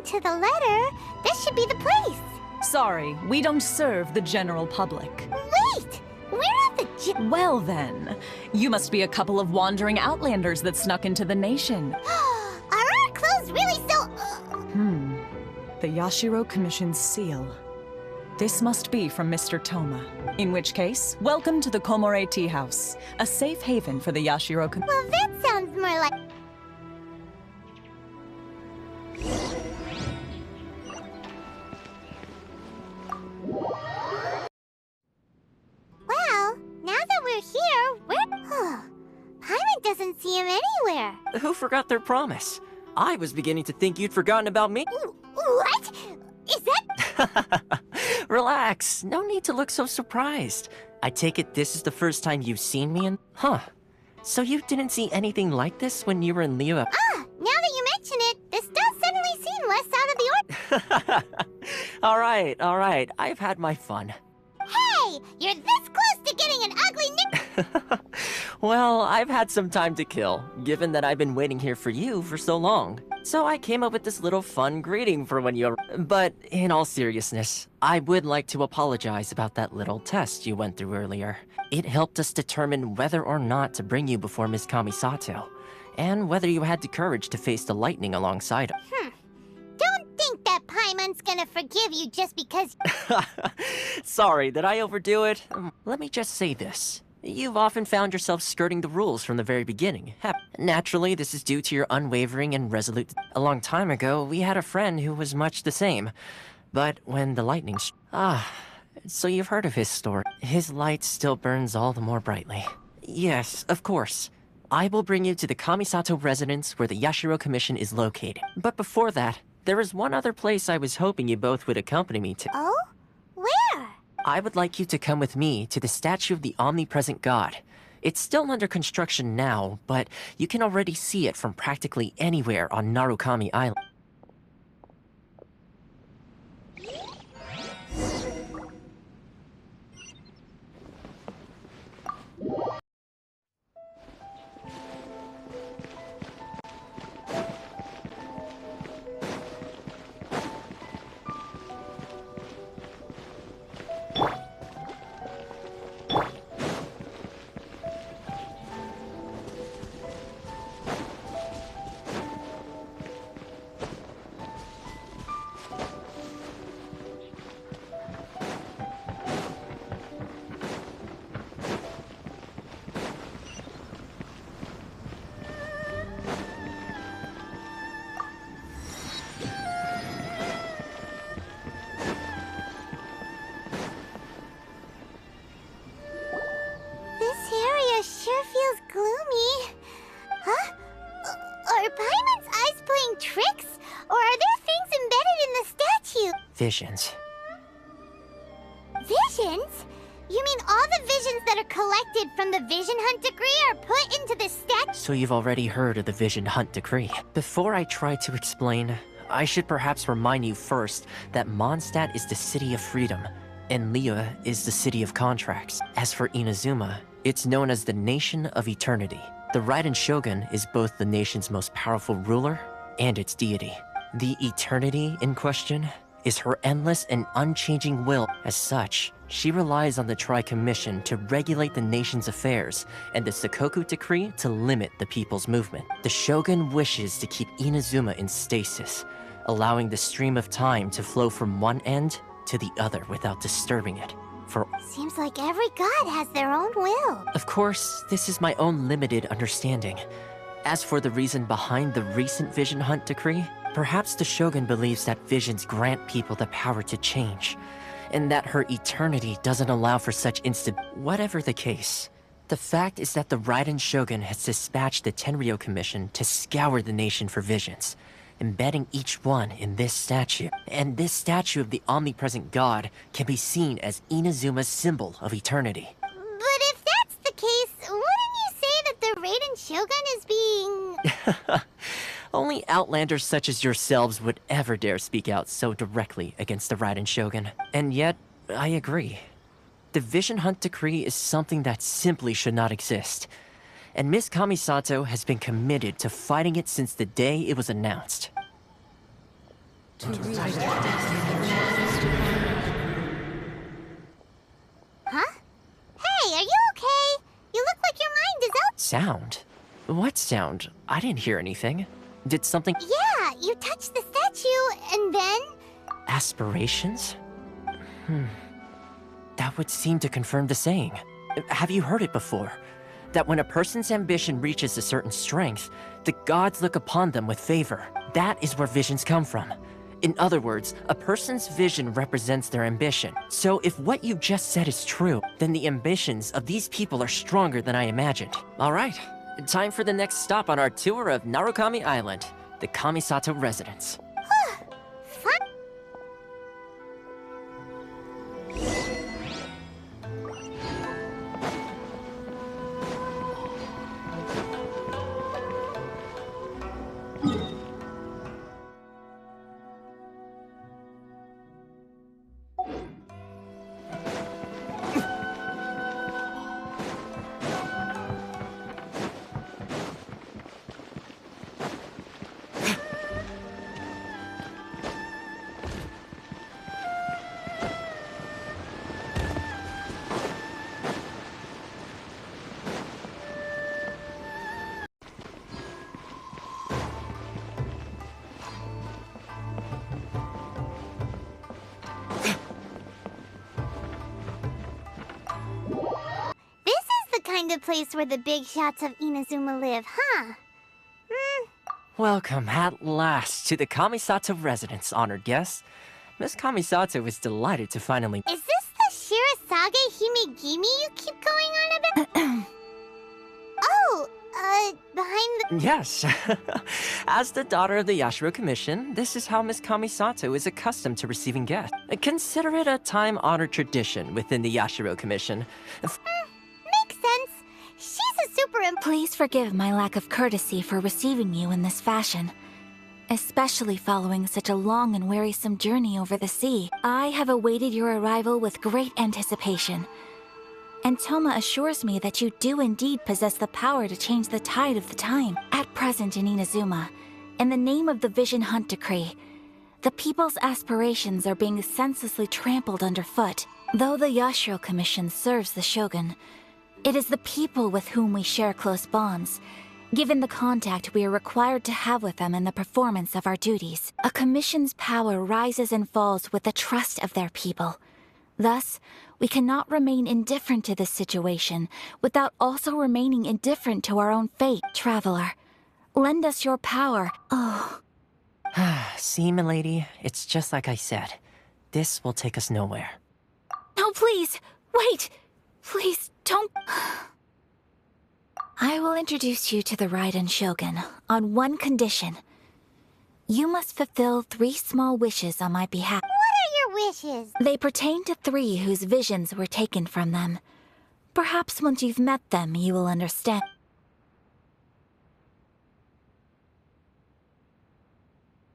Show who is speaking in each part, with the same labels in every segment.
Speaker 1: to the letter, this should be the place.
Speaker 2: Sorry, we don't serve the general public.
Speaker 1: Wait! We're at the
Speaker 2: Well then, you must be a couple of wandering outlanders that snuck into the nation.
Speaker 1: Are our clothes really so...
Speaker 2: The Yashiro Commission's seal. This must be from Mr. Toma. In which case, welcome to the Komore Tea House, a safe haven for the Yashiro Commission.
Speaker 1: Well, that sounds more like... Well, now that we're here, Paimon doesn't see him anywhere.
Speaker 3: Who forgot their promise? I was beginning to think you'd forgotten about me.
Speaker 1: What? Is that...
Speaker 3: Relax, no need to look so surprised. I take it this is the first time you've seen me in... Huh. So you didn't see anything like this when you were in Liyue?
Speaker 1: Now that you mention it, this does suddenly seem less out of the ordinary.
Speaker 3: Alright, I've had my fun.
Speaker 1: Hey! You're this close to getting an ugly nick...
Speaker 3: Well, I've had some time to kill, given that I've been waiting here for you for so long. So I came up with this little fun greeting for when you're... But in all seriousness, I would like to apologize about that little test you went through earlier. It helped us determine whether or not to bring you before Miss Kamisato, and whether you had the courage to face the lightning alongside her.
Speaker 1: Don't think that Paimon's gonna forgive you just because...
Speaker 3: Sorry, did I overdo it? Let me just say this. You've often found yourself skirting the rules from the very beginning. Naturally, this is due to your unwavering and resolute... A long time ago, we had a friend who was much the same. But when the lightning... So you've heard of his story. His light still burns all the more brightly. Yes, of course. I will bring you to the Kamisato residence where the Yashiro Commission is located. But before that, there is one other place I was hoping you both would accompany me to.
Speaker 1: Oh? Where?
Speaker 3: I would like you to come with me to the statue of the omnipresent god. It's still under construction now, but you can already see it from practically anywhere on Narukami Island.
Speaker 1: This area sure feels gloomy. Huh? Are Paimon's eyes playing tricks? Or are there things embedded in the statue?
Speaker 3: Visions.
Speaker 1: Visions? You mean all the visions that are collected from the Vision Hunt Decree are put into this statue?
Speaker 3: So you've already heard of the Vision Hunt Decree. Before I try to explain, I should perhaps remind you first that Mondstadt is the city of freedom, and Liyue is the city of contracts. As for Inazuma, it's known as the Nation of Eternity. The Raiden Shogun is both the nation's most powerful ruler and its deity. The eternity in question is her endless and unchanging will. As such, she relies on the Tri-Commission to regulate the nation's affairs, and the Sakoku Decree to limit the people's movement. The Shogun wishes to keep Inazuma in stasis, allowing the stream of time to flow from one end to the other without disturbing it.
Speaker 1: Seems like every god has their own will.
Speaker 3: Of course, this is my own limited understanding. As for the reason behind the recent Vision Hunt Decree, perhaps the Shogun believes that visions grant people the power to change, and that her eternity doesn't allow for such Whatever the case, the fact is that the Raiden Shogun has dispatched the Tenryou Commission to scour the nation for visions, embedding each one in this statue. And this statue of the omnipresent god can be seen as Inazuma's symbol of eternity.
Speaker 1: But if that's the case, wouldn't you say that the Raiden Shogun is being...
Speaker 3: Only outlanders such as yourselves would ever dare speak out so directly against the Raiden Shogun. And yet, I agree. The Vision Hunt Decree is something that simply should not exist. And Miss Kamisato has been committed to fighting it since the day it was announced.
Speaker 1: Huh? Hey, are you okay? You look like your mind is out.
Speaker 3: Sound? What sound? I didn't hear anything. Did something...
Speaker 1: Yeah, you touched the statue, and then...
Speaker 3: Aspirations? That would seem to confirm the saying. Have you heard it before? That when a person's ambition reaches a certain strength, the gods look upon them with favor. That is where visions come from. In other words, a person's vision represents their ambition. So if what you just said is true, then the ambitions of these people are stronger than I imagined. All right, time for the next stop on our tour of Narukami Island, the Kamisato residence.
Speaker 1: Fun. Kind of place where the big shots of Inazuma live, huh?
Speaker 3: Welcome at last to the Kamisato residence, honored guest. Miss Kamisato is delighted to finally...
Speaker 1: Is this the Shirazage Himegimi you keep going on about? Behind the...
Speaker 3: Yes. As the daughter of the Yashiro Commission, this is how Miss Kamisato is accustomed to receiving guests. Consider it a time-honored tradition within the Yashiro Commission.
Speaker 1: Makes sense. She's a super...
Speaker 4: Please forgive my lack of courtesy for receiving you in this fashion. Especially following such a long and wearisome journey over the sea. I have awaited your arrival with great anticipation. And Toma assures me that you do indeed possess the power to change the tide of the time. At present in Inazuma, in the name of the Vision Hunt Decree, the people's aspirations are being senselessly trampled underfoot. Though the Yashiro Commission serves the Shogun, it is the people with whom we share close bonds, given the contact we are required to have with them in the performance of our duties. A commission's power rises and falls with the trust of their people. Thus, we cannot remain indifferent to this situation without also remaining indifferent to our own fate. Traveler, lend us your power. Oh.
Speaker 3: See, milady, it's just like I said. This will take us nowhere.
Speaker 4: No, please, wait! Please, don't... I will introduce you to the Raiden Shogun on one condition. You must fulfill 3 small wishes on my behalf.
Speaker 1: What are your wishes?
Speaker 4: They pertain to 3 whose visions were taken from them. Perhaps once you've met them, you will understand.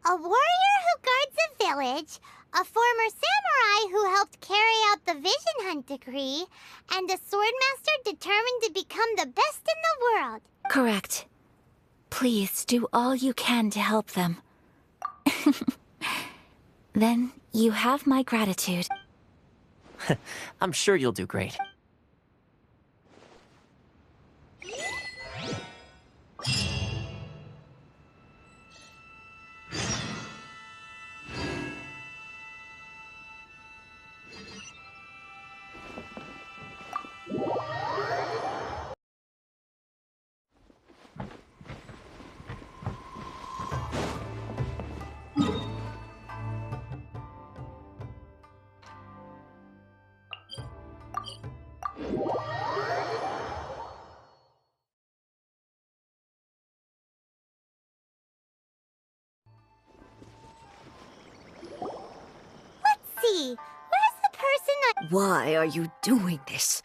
Speaker 1: A warrior who guards a village, a former samurai who helped carry out the Vision Hunt Decree, and a swordmaster determined to become the best in the world.
Speaker 4: Correct. Please do all you can to help them. Then you have my gratitude.
Speaker 3: I'm sure you'll do great.
Speaker 1: See, where's the person I...
Speaker 5: Why are you doing this?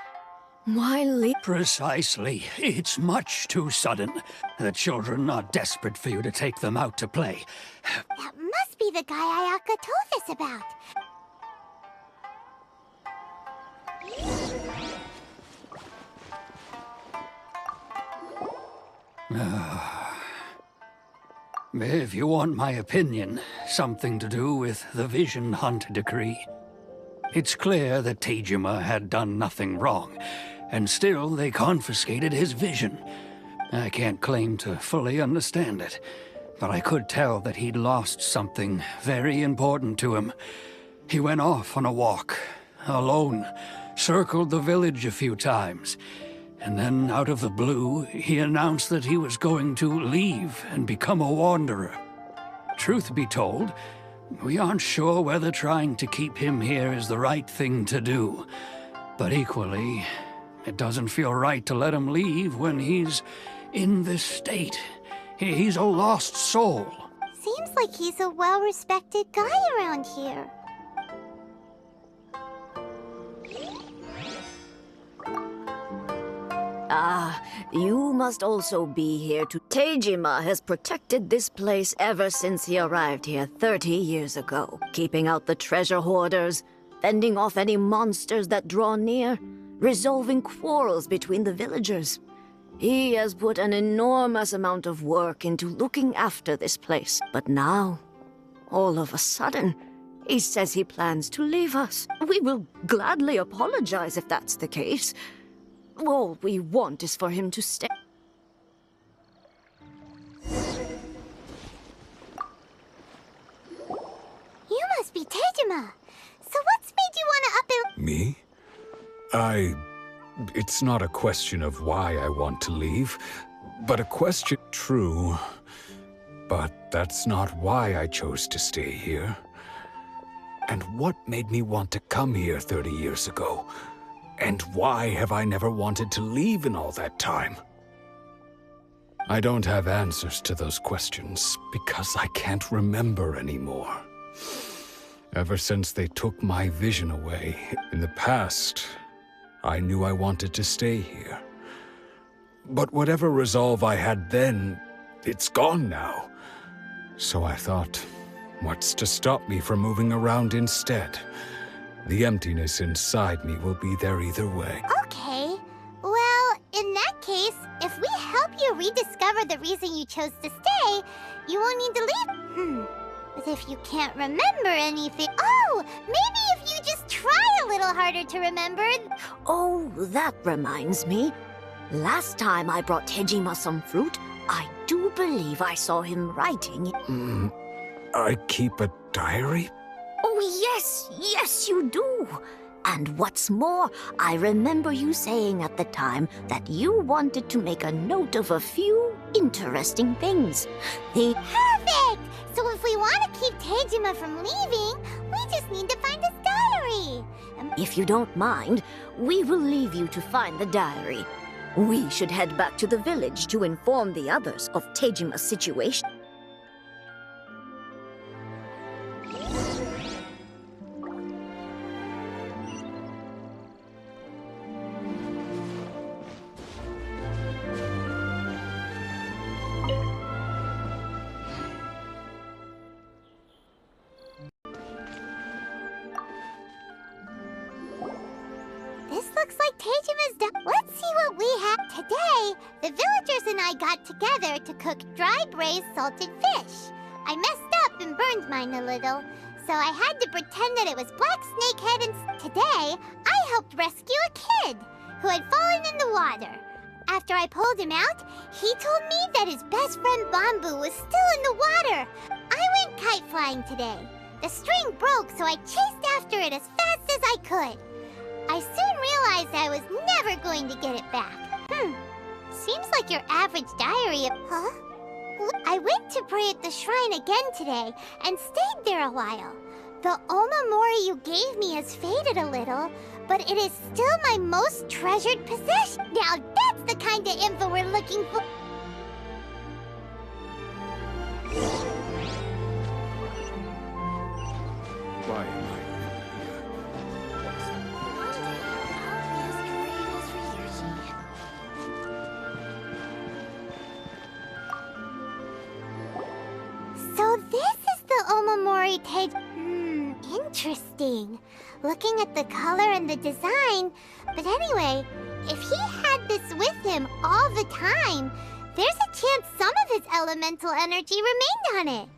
Speaker 5: Why leave?
Speaker 6: Precisely. It's much too sudden. The children are desperate for you to take them out to play.
Speaker 1: That must be the guy Ayaka told us about.
Speaker 6: If you want my opinion, something to do with the Vision Hunt decree. It's clear that Tejima had done nothing wrong, and still they confiscated his vision. I can't claim to fully understand it, but I could tell that he'd lost something very important to him. He went off on a walk, alone, circled the village a few times, and then out of the blue, he announced that he was going to leave and become a wanderer. Truth be told, we aren't sure whether trying to keep him here is the right thing to do, but equally, it doesn't feel right to let him leave when he's in this state. He's a lost soul.
Speaker 1: Seems like he's a well-respected guy around here.
Speaker 5: Ah, you must also be here to... Tejima has protected this place ever since he arrived here 30 years ago, keeping out the treasure hoarders, fending off any monsters that draw near, resolving quarrels between the villagers. He has put an enormous amount of work into looking after this place. But now, all of a sudden, he says he plans to leave us. We will gladly apologize if that's the case. All we want is for him to stay.
Speaker 1: You must be Tejima. So what's made you want to up and...
Speaker 7: Me? It's not a question of why I want to leave, but a question... True, but that's not why I chose to stay here. And what made me want to come here 30 years ago? And why have I never wanted to leave in all that time? I don't have answers to those questions because I can't remember anymore. Ever since they took my vision away in the past, I knew I wanted to stay here. But whatever resolve I had then, it's gone now. So I thought, what's to stop me from moving around instead? The emptiness inside me will be there either way.
Speaker 1: Okay. Well, in that case, if we help you rediscover the reason you chose to stay, you won't need to leave. But if you can't remember anything... Oh! Maybe if you just try a little harder to remember...
Speaker 5: Oh, that reminds me. Last time I brought Tejima some fruit, I do believe I saw him writing.
Speaker 7: I keep a diary?
Speaker 5: Oh, yes, you do. And what's more, I remember you saying at the time that you wanted to make a note of a few interesting things.
Speaker 1: Perfect! So if we want to keep Tejima from leaving, we just need to find his diary.
Speaker 5: If you don't mind, we will leave you to find the diary. We should head back to the village to inform the others of Tejima's situation.
Speaker 1: Looks like Tejima's done. Let's see what we have. Today, the villagers and I got together to cook dry braised salted fish. I messed up and burned mine a little, so I had to pretend that it was Black Snakehead, and today, I helped rescue a kid who had fallen in the water. After I pulled him out, he told me that his best friend Bamboo was still in the water. I went kite flying today. The string broke, so I chased after it as fast as I could. I soon realized I was never going to get it back. Seems like your average diary of... Huh? I went to pray at the shrine again today and stayed there a while. The Omamori you gave me has faded a little, but it is still my most treasured possession. Now that's the kind of info we're looking for.
Speaker 7: Why am I...
Speaker 1: So this is the Omamori page. Interesting. Looking at the color and the design. But anyway, if he had this with him all the time, there's a chance some of his elemental energy remained on it.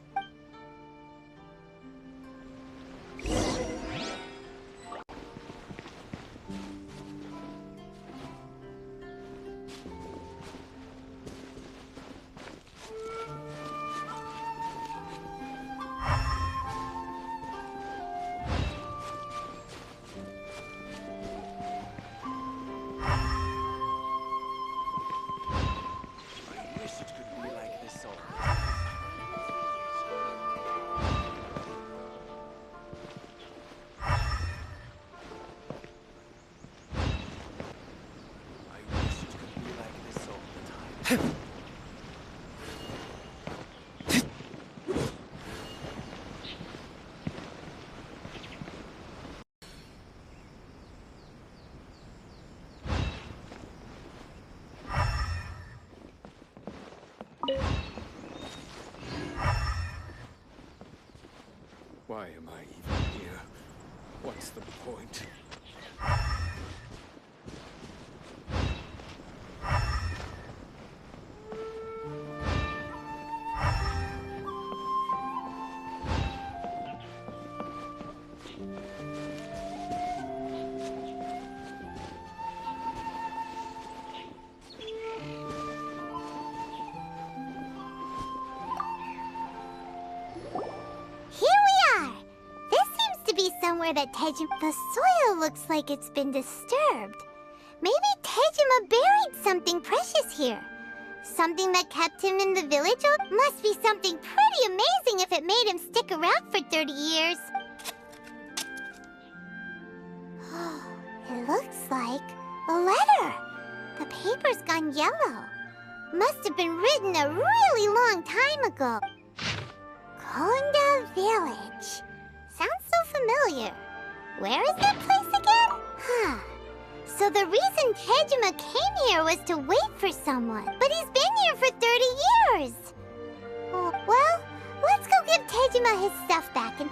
Speaker 7: Why am I even here? What's the point?
Speaker 1: Somewhere that the soil looks like it's been disturbed. Maybe Tejima buried something precious here. Something that kept him in the village? Must be something pretty amazing if it made him stick around for 30 years. It looks like a letter. The paper's gone yellow. Must have been written a really long time ago. Konda Village. Sounds so familiar. Where is that place again? So the reason Tejima came here was to wait for someone. But he's been here for 30 years. Oh, well, let's go give Tejima his stuff back and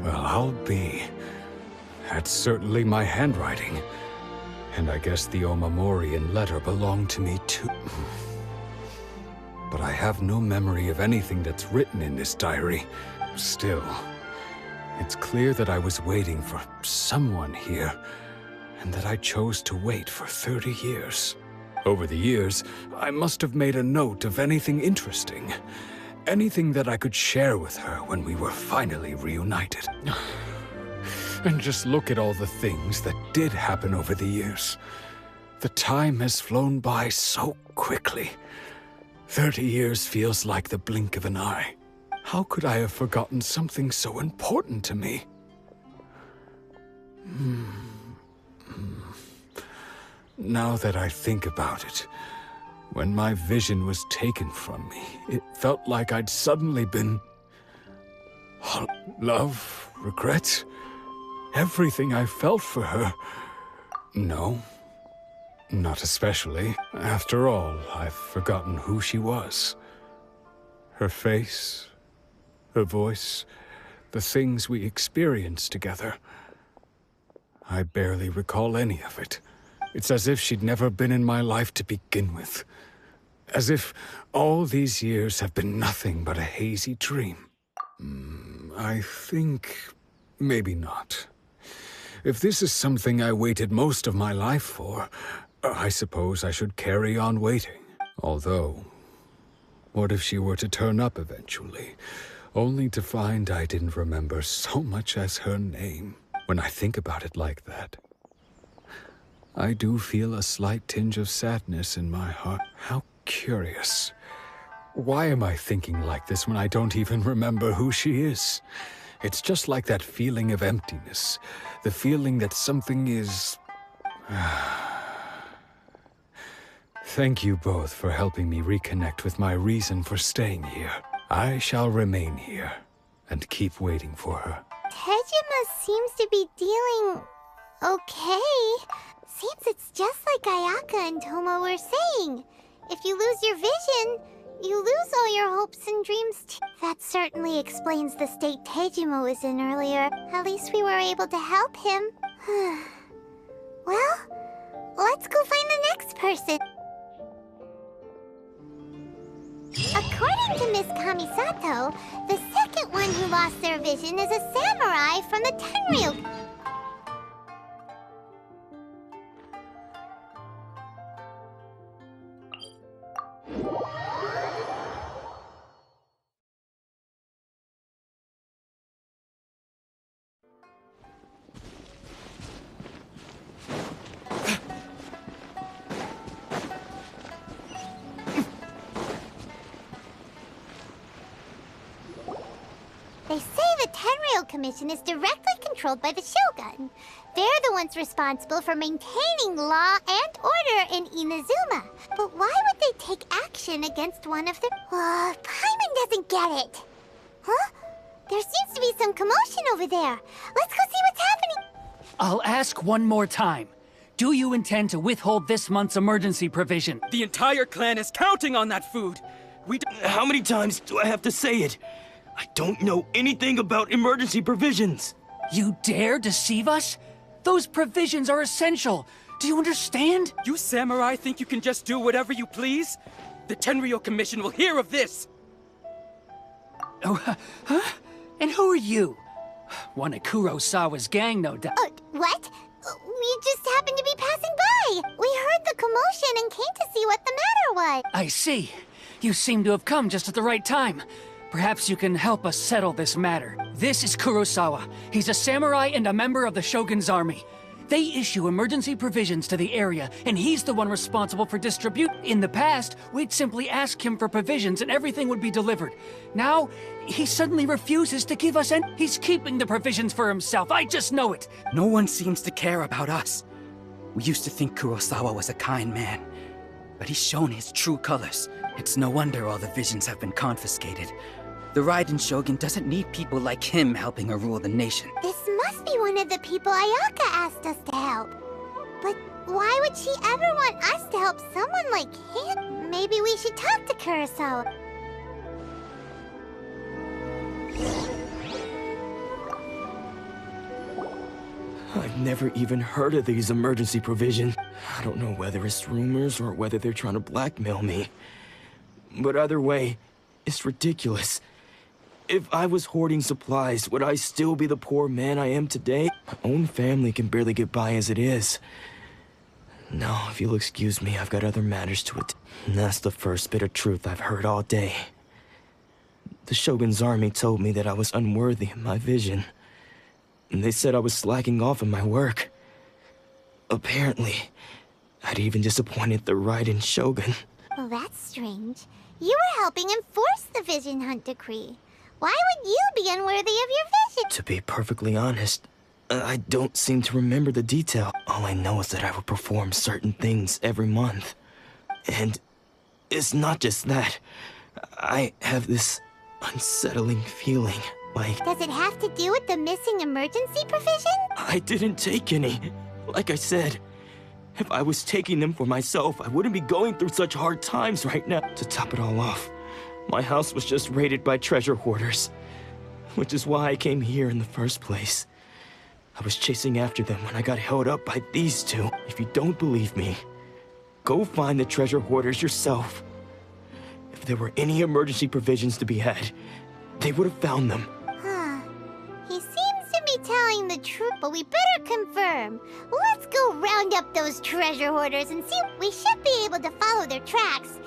Speaker 7: Well, I'll be. That's certainly my handwriting. And I guess the Omamorian letter belonged to me too. But I have no memory of anything that's written in this diary. Still, it's clear that I was waiting for someone here, and that I chose to wait for 30 years. Over the years, I must have made a note of anything interesting. Anything that I could share with her when we were finally reunited. And just look at all the things that did happen over the years. The time has flown by so quickly. 30 years feels like the blink of an eye. How could I have forgotten something so important to me? Now that I think about it, when my vision was taken from me, it felt like I'd suddenly been... love, regret, everything I felt for her. No, not especially. After all, I've forgotten who she was. Her face, her voice, the things we experienced together. I barely recall any of it. It's as if she'd never been in my life to begin with. As if all these years have been nothing but a hazy dream. I think... maybe not. If this is something I waited most of my life for, I suppose I should carry on waiting. Although, what if she were to turn up eventually, only to find I didn't remember so much as her name? When I think about it like that, I do feel a slight tinge of sadness in my heart. How curious. Why am I thinking like this when I don't even remember who she is? It's just like that feeling of emptiness. The feeling that something is... Thank you both for helping me reconnect with my reason for staying here. I shall remain here and keep waiting for her.
Speaker 1: Tejima seems to be dealing... okay. Seems it's just like Ayaka and Toma were saying. If you lose your vision, you lose all your hopes and dreams too. That certainly explains the state Tejima was in earlier. At least we were able to help him. Well, let's go find the next person. According to Miss Kamisato, the second one who lost their vision is a samurai from the Tenryou. They say the Tenryou Commission is directly controlled by the Shogun. They're the ones responsible for maintaining law and order in Inazuma. But why would they take action against one of their... Paimon doesn't get it. Huh? There seems to be some commotion over there. Let's go see what's happening.
Speaker 8: I'll ask one more time. Do you intend to withhold this month's emergency provision?
Speaker 9: The entire clan is counting on that food.
Speaker 10: How many times do I have to say it? I don't know anything about emergency provisions.
Speaker 8: You dare deceive us? Those provisions are essential. Do you understand?
Speaker 9: You samurai think you can just do whatever you please? The Tenryou Commission will hear of this!
Speaker 8: Oh, huh? And who are you? One of Kurosawa's gang, no doubt.
Speaker 1: What? We just happened to be passing by. We heard the commotion and came to see what the matter was.
Speaker 8: I see. You seem to have come just at the right time. Perhaps you can help us settle this matter. This is Kurosawa. He's a samurai and a member of the Shogun's army. They issue emergency provisions to the area, and he's the one responsible for distribute. In the past, we'd simply ask him for provisions and everything would be delivered. Now, he suddenly refuses to give us any. He's keeping the provisions for himself. I just know it.
Speaker 9: No one seems to care about us. We used to think Kurosawa was a kind man, but he's shown his true colors. It's no wonder all the visions have been confiscated. The Raiden Shogun doesn't need people like him helping her rule the nation.
Speaker 1: This must be one of the people Ayaka asked us to help. But why would she ever want us to help someone like him? Maybe we should talk to Kurosawa.
Speaker 10: I've never even heard of these emergency provisions. I don't know whether it's rumors or whether they're trying to blackmail me. But either way, it's ridiculous. If I was hoarding supplies, would I still be the poor man I am today? My own family can barely get by as it is. No, if you'll excuse me, I've got other matters to attend. And that's the first bit of truth I've heard all day. The Shogun's army told me that I was unworthy of my vision. And they said I was slacking off in my work. Apparently, I'd even disappointed the Raiden Shogun.
Speaker 1: Well, that's strange. You were helping enforce the Vision Hunt Decree. Why would you be unworthy of your vision?
Speaker 10: To be perfectly honest, I don't seem to remember the detail. All I know is that I would perform certain things every month. And it's not just that. I have this unsettling feeling, like...
Speaker 1: Does it have to do with the missing emergency provision?
Speaker 10: I didn't take any. Like I said, if I was taking them for myself, I wouldn't be going through such hard times right now. To top it all off, my house was just raided by treasure hoarders, which is why I came here in the first place. I was chasing after them when I got held up by these two. If you don't believe me, go find the treasure hoarders yourself. If there were any emergency provisions to be had, they would have found them.
Speaker 1: Huh. He seems to be telling the truth, but we better confirm. Let's go round up those treasure hoarders and see. We should be able to follow their tracks.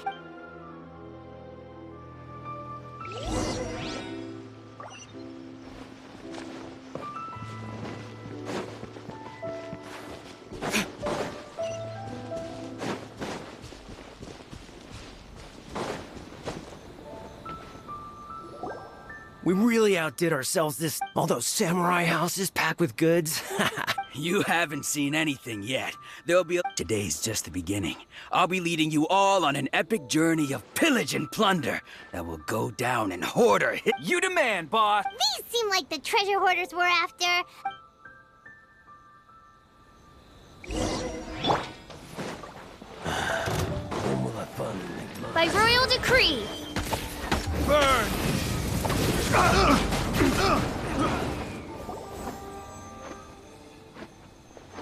Speaker 10: We really outdid ourselves all those samurai houses packed with goods.
Speaker 9: You haven't seen anything yet. Today's just the beginning. I'll be leading you all on an epic journey of pillage and plunder that will go down in hoarder. You demand, boss!
Speaker 1: These seem like the treasure hoarders we're after.
Speaker 11: By royal decree, burn!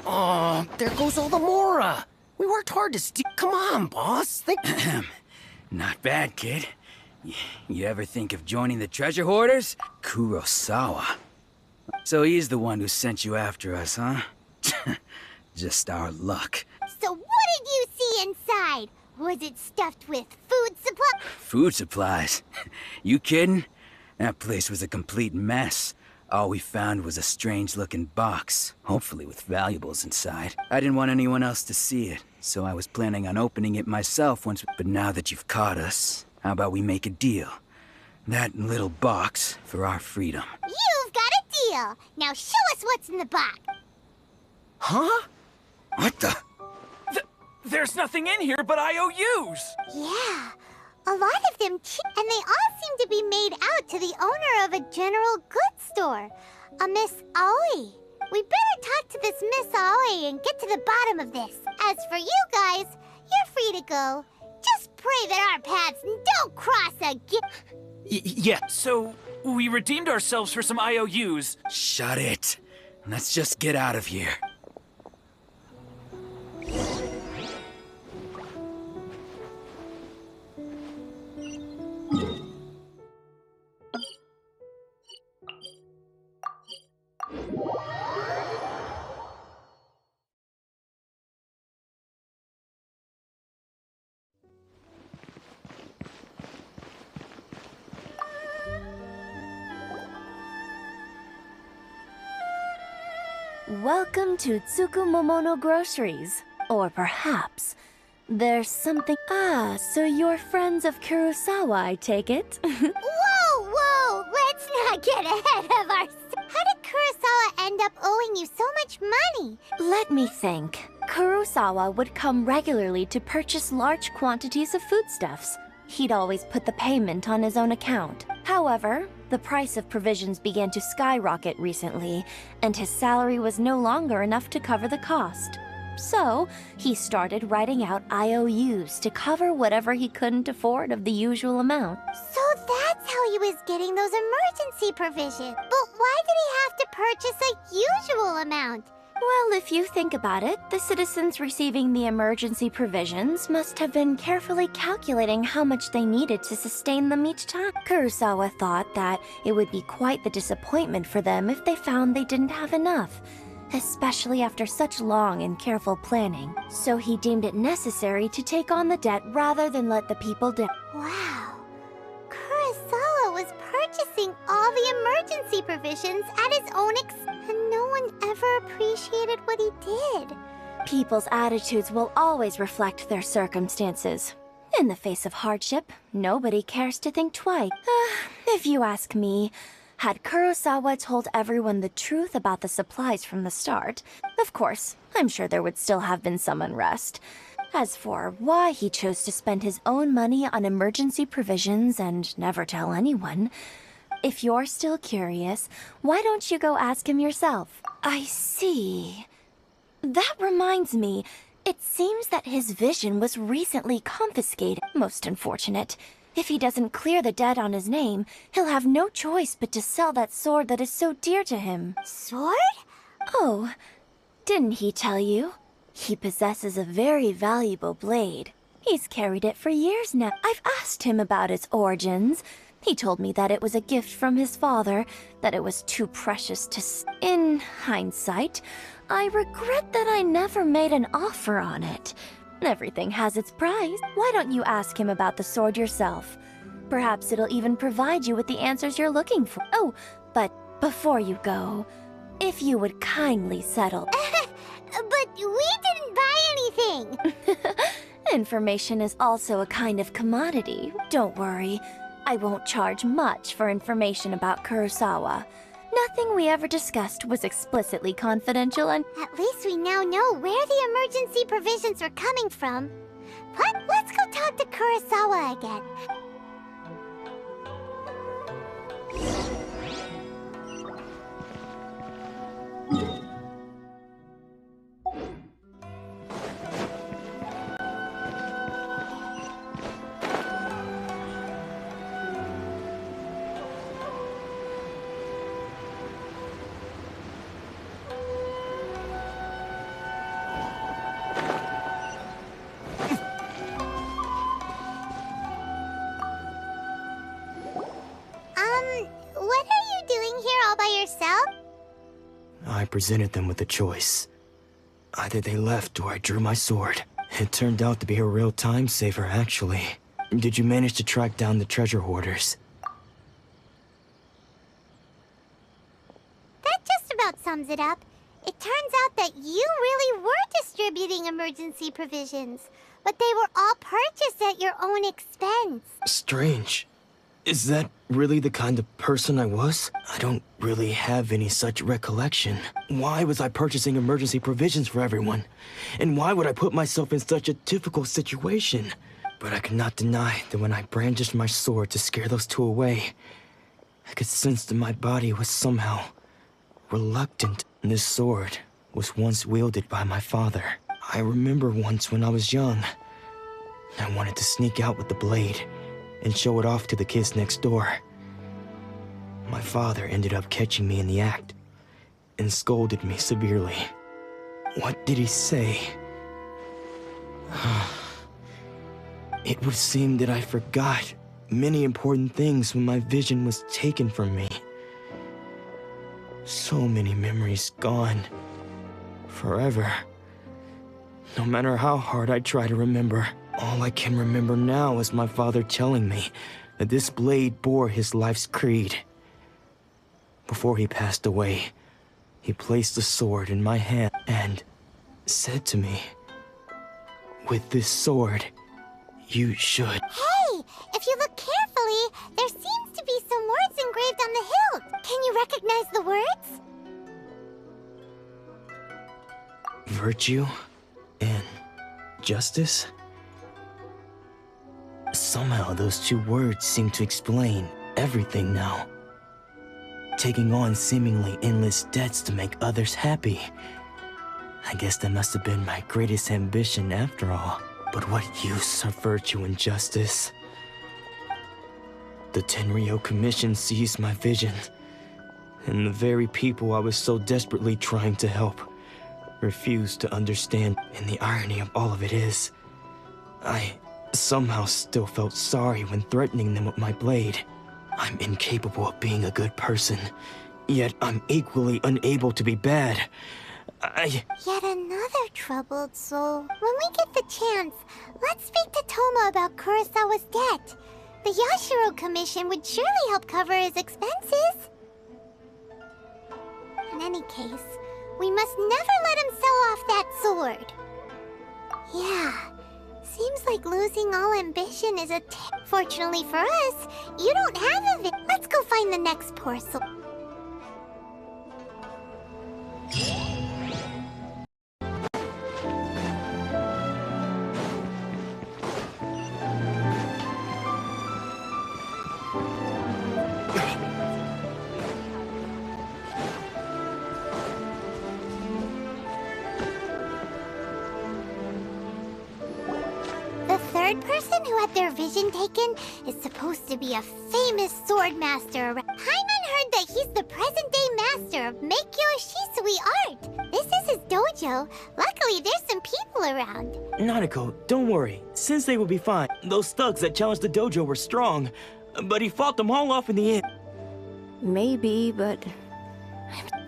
Speaker 12: Oh, there goes all the Mora! We worked hard to steal. Come on, boss.
Speaker 9: Not bad, kid. You ever think of joining the treasure hoarders? Kurosawa. So he's the one who sent you after us, huh? Just our luck.
Speaker 1: So what did you see inside? Was it stuffed with food supplies?
Speaker 9: Food supplies? You kidding? That place was a complete mess. All we found was a strange-looking box, hopefully with valuables inside. I didn't want anyone else to see it, so I was planning on opening it myself once. But now that you've caught us, how about we make a deal? That little box for our freedom.
Speaker 1: You've got a deal. Now show us what's in the box.
Speaker 12: Huh?
Speaker 9: What the?
Speaker 11: There's nothing in here but IOUs!
Speaker 1: Yeah, a lot of them cheap, and they all seem to be made out to the owner of a general goods store, a Miss Aoi. We better talk to this Miss Aoi and get to the bottom of this. As for you guys, you're free to go. Just pray that our paths don't cross again.
Speaker 11: Yeah, so we redeemed ourselves for some IOUs.
Speaker 9: Shut it. Let's just get out of here.
Speaker 13: Welcome to Tsukumomono Groceries. Or perhaps there's something... Ah, so you're friends of Kurosawa, I take it?
Speaker 1: Whoa! Let's not get ahead of ourselves. How did Kurosawa end up owing you so much money?
Speaker 13: Let me think. Kurosawa would come regularly to purchase large quantities of foodstuffs. He'd always put the payment on his own account. However, the price of provisions began to skyrocket recently, and his salary was no longer enough to cover the cost. So, he started writing out IOUs to cover whatever he couldn't afford of the usual amount.
Speaker 1: So that's how he was getting those emergency provisions. But why did he have to purchase a usual amount?
Speaker 13: Well, if you think about it, the citizens receiving the emergency provisions must have been carefully calculating how much they needed to sustain them each time. Kurosawa thought that it would be quite the disappointment for them if they found they didn't have enough, especially after such long and careful planning. So he deemed it necessary to take on the debt rather than let the people down.
Speaker 1: Wow. Kurosawa was purchasing all the emergency provisions at his own expense, and no one ever appreciated what he did.
Speaker 13: People's attitudes will always reflect their circumstances. In the face of hardship, nobody cares to think twice. If you ask me, had Kurosawa told everyone the truth about the supplies from the start, of course, I'm sure there would still have been some unrest. As for why he chose to spend his own money on emergency provisions and never tell anyone, if you're still curious, why don't you go ask him yourself? I see. That reminds me, it seems that his vision was recently confiscated. Most unfortunate. If he doesn't clear the debt on his name, he'll have no choice but to sell that sword that is so dear to him.
Speaker 1: Sword?
Speaker 13: Oh, didn't he tell you? He possesses a very valuable blade. He's carried it for years now. I've asked him about its origins. He told me that it was a gift from his father, that it was too precious to In hindsight, I regret that I never made an offer on it. Everything has its price. Why don't you ask him about the sword yourself? Perhaps it'll even provide you with the answers you're looking for. Oh, but before you go, if you would kindly settle...
Speaker 1: But we didn't buy anything!
Speaker 13: Information is also a kind of commodity. Don't worry. I won't charge much for information about Kurosawa. Nothing we ever discussed was explicitly confidential and...
Speaker 1: At least we now know where the emergency provisions are coming from. But let's go talk to Kurosawa again. What are you doing here all by yourself?
Speaker 10: I presented them with a choice. Either they left or I drew my sword. It turned out to be a real time saver, actually. Did you manage to track down the treasure hoarders?
Speaker 1: That just about sums it up. It turns out that you really were distributing emergency provisions, but they were all purchased at your own expense.
Speaker 10: Strange. Is that really the kind of person I was? I don't really have any such recollection. Why was I purchasing emergency provisions for everyone? And why would I put myself in such a difficult situation? But I could not deny that when I brandished my sword to scare those two away, I could sense that my body was somehow reluctant. This sword was once wielded by my father. I remember once when I was young, I wanted to sneak out with the blade and show it off to the kids next door. My father ended up catching me in the act and scolded me severely. What did he say? It would seem that I forgot many important things when my vision was taken from me. So many memories gone. Forever. No matter how hard I try to remember, all I can remember now is my father telling me that this blade bore his life's creed. Before he passed away, he placed the sword in my hand and said to me, "With this sword, you should..."
Speaker 1: Hey! If you look carefully, there seems to be some words engraved on the hilt. Can you recognize the words?
Speaker 10: Virtue and justice? Somehow those two words seem to explain everything now. Taking on seemingly endless debts to make others happy. I guess that must have been my greatest ambition after all. But what use are virtue and justice? The Tenryou Commission seized my vision, and the very people I was so desperately trying to help refused to understand. And the irony of all of it is, I somehow still felt sorry when threatening them with my blade. I'm incapable of being a good person, yet I'm equally unable to be bad.
Speaker 1: Yet another troubled soul. When we get the chance, let's speak to Toma about Kurosawa's debt. The Yashiro Commission would surely help cover his expenses. In any case, we must never let him sell off that sword. Yeah, seems like losing all ambition is Fortunately for us, you don't have it. Let's go find the next poor soul. The third person who had their vision taken is supposed to be a famous sword master. Paimon heard that he's the present-day master of Meikyo Shisui art. This is his dojo. Luckily, there's some people around.
Speaker 10: Nanako, don't worry. Sensei will be fine. Those thugs that challenged the dojo were strong, but he fought them all off in the end.
Speaker 13: Maybe, but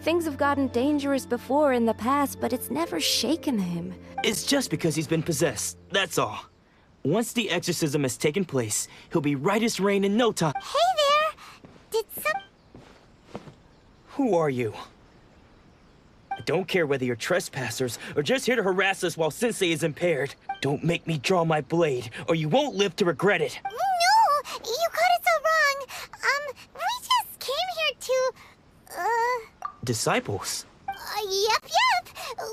Speaker 13: things have gotten dangerous before in the past, but it's never shaken him.
Speaker 10: It's just because he's been possessed, that's all. Once the exorcism has taken place, he'll be right as rain in no time.
Speaker 1: Hey there! Did some...
Speaker 10: Who are you? I don't care whether you're trespassers or just here to harass us while Sensei is impaired. Don't make me draw my blade, or you won't live to regret it.
Speaker 1: No! You got it so wrong. We just came here to...
Speaker 10: Disciples?
Speaker 1: Yep.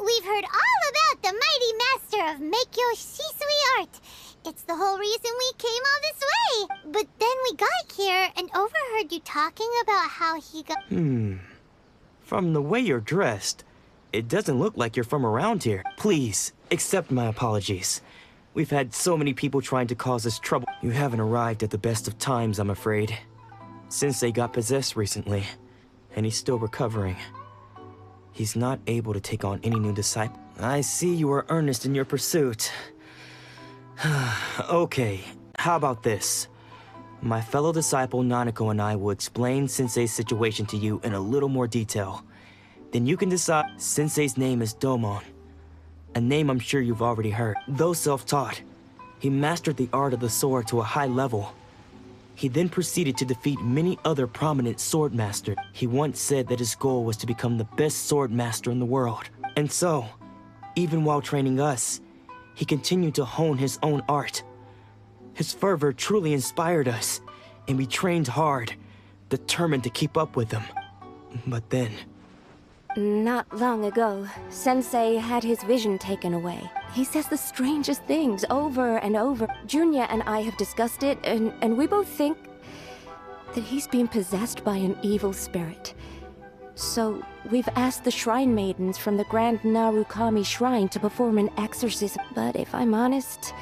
Speaker 1: We've heard all about the mighty master of Meikyo Shisui art. It's the whole reason we came all this way. But then we got here and overheard you talking about how he got...
Speaker 10: From the way you're dressed, it doesn't look like you're from around here. Please, accept my apologies. We've had so many people trying to cause us trouble. You haven't arrived at the best of times, I'm afraid. Sensei got possessed recently, and he's still recovering. He's not able to take on any new disciple. I see you are earnest in your pursuit. Okay, how about this? My fellow disciple Nanako and I will explain Sensei's situation to you in a little more detail. Then you can decide. Sensei's name is Domon, a name I'm sure you've already heard. Though self-taught, he mastered the art of the sword to a high level. He then proceeded to defeat many other prominent sword masters. He once said that his goal was to become the best sword master in the world. And so, even while training us, he continued to hone his own art. His fervor truly inspired us, and we trained hard, determined to keep up with him. But then...
Speaker 13: Not long ago, Sensei had his vision taken away. He says the strangest things over and over. Junya and I have discussed it, and we both think that he's being possessed by an evil spirit. So, we've asked the Shrine Maidens from the Grand Narukami Shrine to perform an exorcism. But if I'm honest,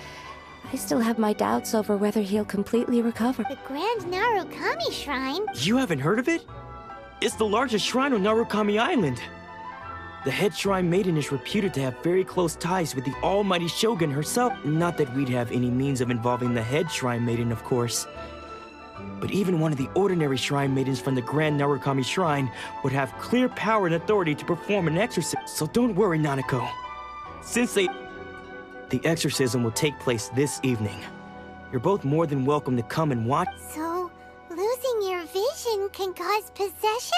Speaker 13: I still have my doubts over whether he'll completely recover.
Speaker 1: The Grand Narukami Shrine?
Speaker 10: You haven't heard of it? It's the largest shrine on Narukami Island. The head shrine maiden is reputed to have very close ties with the almighty Shogun herself. Not that we'd have any means of involving the head shrine maiden, of course. But even one of the ordinary shrine maidens from the Grand Narukami Shrine would have clear power and authority to perform an exorcism. So don't worry, Nanako. Sensei... The exorcism will take place this evening. You're both more than welcome to come and watch.
Speaker 1: So, losing your vision can cause possession?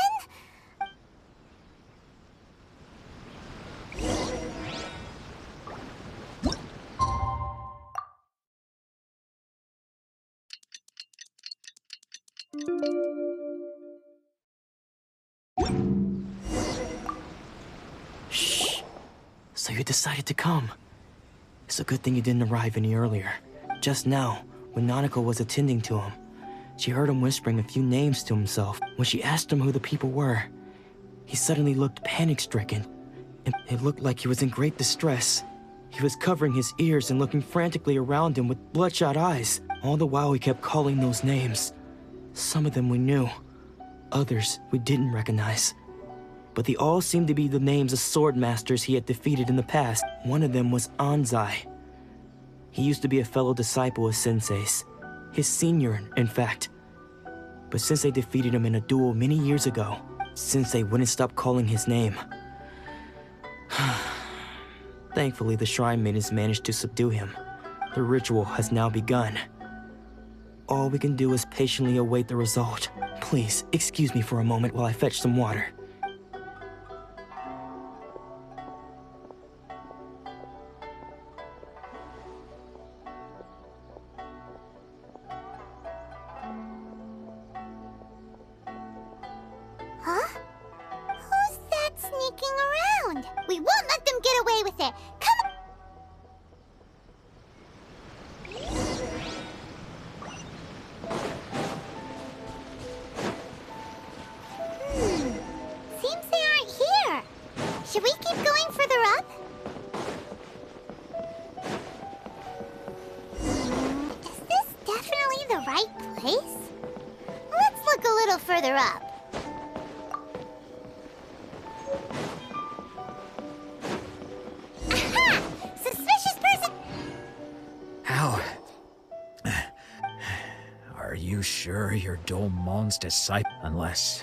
Speaker 10: Shh. So you decided to come. It's a good thing you didn't arrive any earlier. Just now, when Nanako was attending to him, she heard him whispering a few names to himself. When she asked him who the people were, he suddenly looked panic-stricken. It looked like he was in great distress. He was covering his ears and looking frantically around him with bloodshot eyes. All the while he kept calling those names. Some of them we knew, others we didn't recognize. But they all seemed to be the names of sword masters he had defeated in the past. One of them was Anzai. He used to be a fellow disciple of Sensei's. His senior, in fact. But Sensei defeated him in a duel many years ago. Sensei wouldn't stop calling his name. Thankfully, the Shrine Maidens managed to subdue him. The ritual has now begun. All we can do is patiently await the result. Please, excuse me for a moment while I fetch some water.
Speaker 1: Huh? Who's that sneaking around? We won't let them get away with it. Come on! Seems they aren't here. Should we keep going further up? Is this definitely the right place? Let's look a little further up. Aha! Suspicious person!
Speaker 14: How? Are you sure you're Domon's disciple? Unless...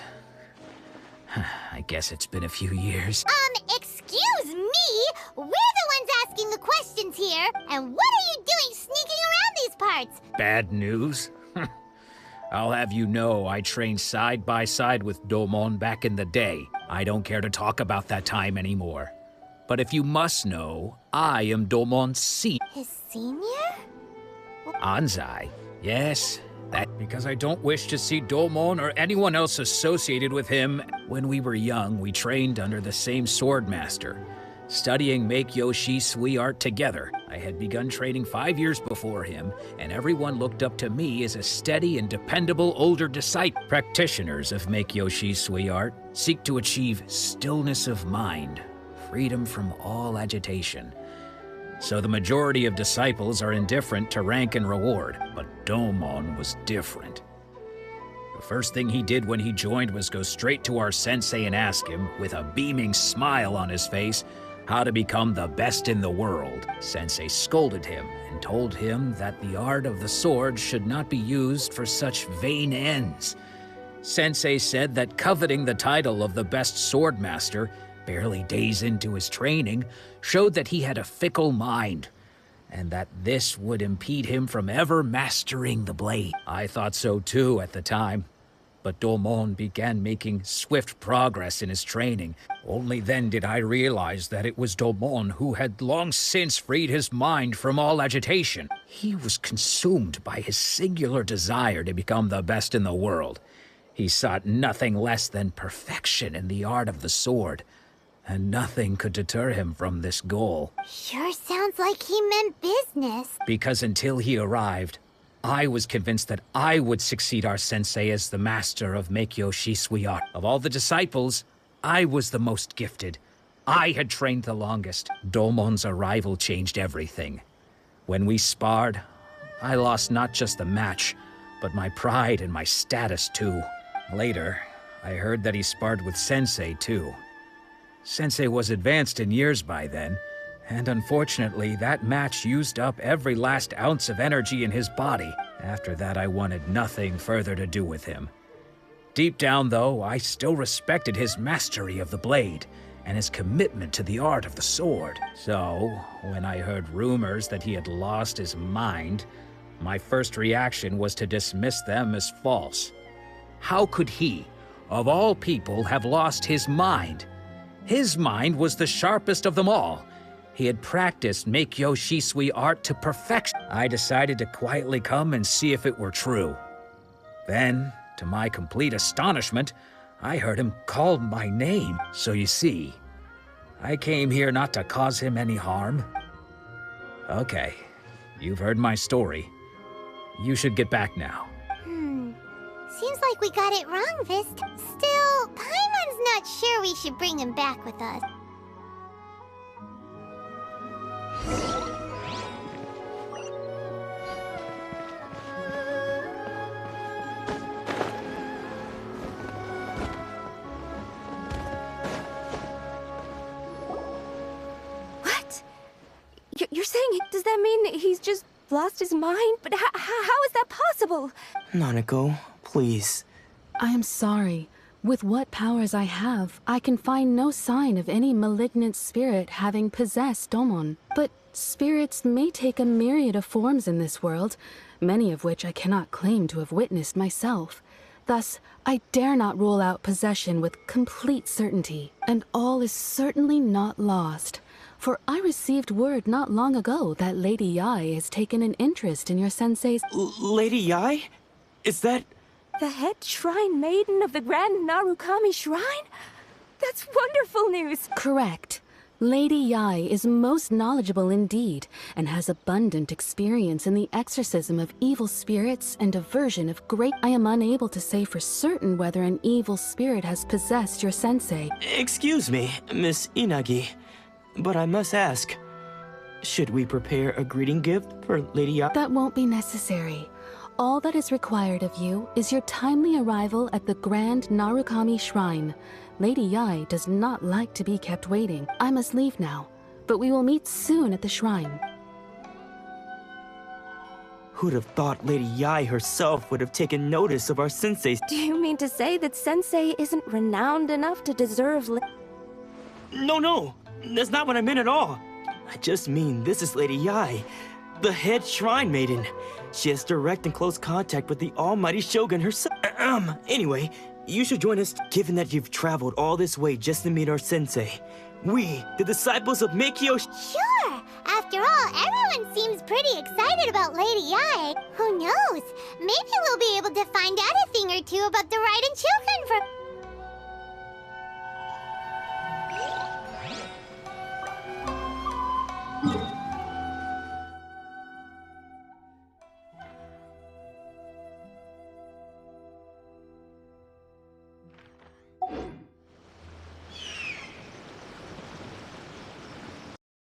Speaker 14: I guess it's been a few years.
Speaker 1: Excuse me? We're the ones asking the questions here. And what are you doing sneaking around these parts?
Speaker 14: Bad news? I'll have you know I trained side by side with Domon back in the day. I don't care to talk about that time anymore. But if you must know, I am Domon's senior.
Speaker 1: His senior?
Speaker 14: Anzai. Yes, that because I don't wish to see Domon or anyone else associated with him. When we were young, we trained under the same sword master, studying Make-Yoshi Sui art together. I had begun training 5 years before him, and everyone looked up to me as a steady and dependable older disciple. Practitioners of Make-Yoshi Sui art seek to achieve stillness of mind, freedom from all agitation. So the majority of disciples are indifferent to rank and reward, but Domon was different. The first thing he did when he joined was go straight to our sensei and ask him, with a beaming smile on his face, how to become the best in the world. Sensei scolded him and told him that the art of the sword should not be used for such vain ends. Sensei said that coveting the title of the best swordmaster, barely days into his training, showed that he had a fickle mind, and that this would impede him from ever mastering the blade. I thought so too at the time, but Domon began making swift progress in his training. Only then did I realize that it was Domon who had long since freed his mind from all agitation. He was consumed by his singular desire to become the best in the world. He sought nothing less than perfection in the art of the sword, and nothing could deter him from this goal.
Speaker 1: Sure sounds like he meant business.
Speaker 14: Because until he arrived, I was convinced that I would succeed our sensei as the master of Meikyo Shisui art. Of all the disciples, I was the most gifted. I had trained the longest. Domon's arrival changed everything. When we sparred, I lost not just the match, but my pride and my status too. Later, I heard that he sparred with Sensei too. Sensei was advanced in years by then, and unfortunately, that match used up every last ounce of energy in his body. After that, I wanted nothing further to do with him. Deep down, though, I still respected his mastery of the blade and his commitment to the art of the sword. So, when I heard rumors that he had lost his mind, my first reaction was to dismiss them as false. How could he, of all people, have lost his mind? His mind was the sharpest of them all. He had practiced Meikyo Shisui art to perfection. I decided to quietly come and see if it were true. Then, to my complete astonishment, I heard him call my name. So you see, I came here not to cause him any harm. Okay, you've heard my story. You should get back now.
Speaker 1: Seems like we got it wrong, Vist. Still, Paimon's not sure we should bring him back with us.
Speaker 15: What? You're saying, does that mean he's just lost his mind? But how is that possible?
Speaker 10: Nanako, please.
Speaker 16: I am sorry. With what powers I have, I can find no sign of any malignant spirit having possessed Domon. But spirits may take a myriad of forms in this world, many of which I cannot claim to have witnessed myself. Thus, I dare not rule out possession with complete certainty. And all is certainly not lost. For I received word not long ago that Lady Yae has taken an interest in your sensei's—
Speaker 10: Lady Yae? Is that—
Speaker 15: The head shrine maiden of the Grand Narukami Shrine? That's wonderful news!
Speaker 16: Correct. Lady Yae is most knowledgeable indeed, and has abundant experience in the exorcism of evil spirits and aversion of great— I am unable to say for certain whether an evil spirit has possessed your sensei.
Speaker 10: Excuse me, Miss Inagi, but I must ask, should we prepare a greeting gift for Lady Yae?
Speaker 16: That won't be necessary. All that is required of you is your timely arrival at the Grand Narukami Shrine. Lady Yae does not like to be kept waiting. I must leave now, but we will meet soon at the shrine.
Speaker 10: Who'd have thought Lady Yae herself would have taken notice of our sensei?
Speaker 15: Do you mean to say that Sensei isn't renowned enough to deserve—
Speaker 10: No, that's not what I meant at all. I just mean this is Lady Yae, the head shrine maiden. She has direct and close contact with the almighty Shogun herself. Anyway, you should join us, given that you've traveled all this way just to meet our sensei. We, the disciples of Meikyo—
Speaker 1: Sure! After all, everyone seems pretty excited about Lady Yae. Who knows? Maybe we'll be able to find out a thing or two about the Raiden Shogun from—